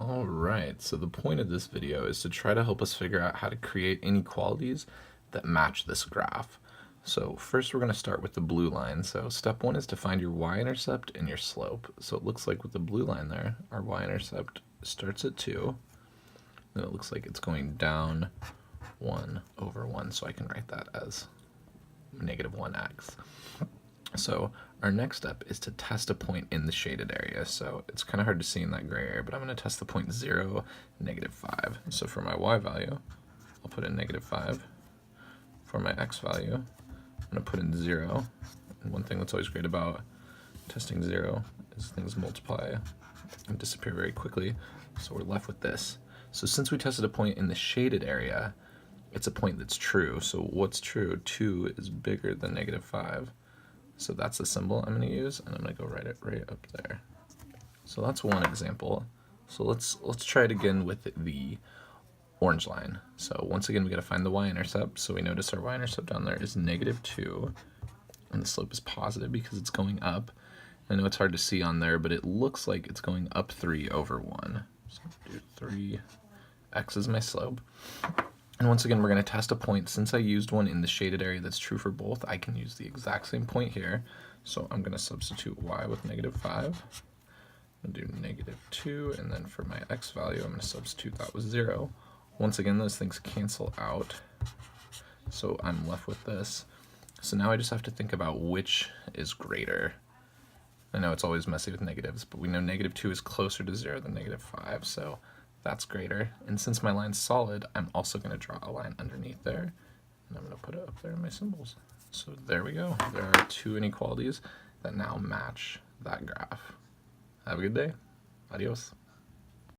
All right, so the point of this video is to try to help us figure out how to create inequalities that match this graph. So first we're going to start with the blue line. So step one is to find your y-intercept and your slope. So it looks like with the blue line there, our y-intercept starts at 2, then it looks like it's going down 1/1, so I can write that as negative 1x. So our next step is to test a point in the shaded area. So it's kind of hard to see in that gray area, but I'm going to test the point 0, -5. So for my y value, I'll put in -5. For my x value, I'm going to put in 0. And one thing that's always great about testing 0 is things multiply and disappear very quickly. So we're left with this. So since we tested a point in the shaded area, it's a point that's true. So what's true? 2 is bigger than -5. So that's the symbol I'm going to use, and I'm going to go write it right up there. So that's one example. So let's try it again with the orange line. So once again, we got to find the y-intercept. So we notice our y-intercept down there is -2, and the slope is positive because it's going up. I know it's hard to see on there, but it looks like it's going up 3/1. So do 3x is my slope. And once again, we're going to test a point. Since I used one in the shaded area that's true for both, I can use the exact same point here. So I'm going to substitute y with -5. I'm going to do -2, and then for my x value, I'm going to substitute that with 0. Once again, those things cancel out. So I'm left with this. So now I just have to think about which is greater. I know it's always messy with negatives, but we know -2 is closer to 0 than -5, so that's greater. And since my line's solid, I'm also going to draw a line underneath there, and I'm going to put it up there in my symbols. So there we go. There are two inequalities that now match that graph. Have a good day. Adios.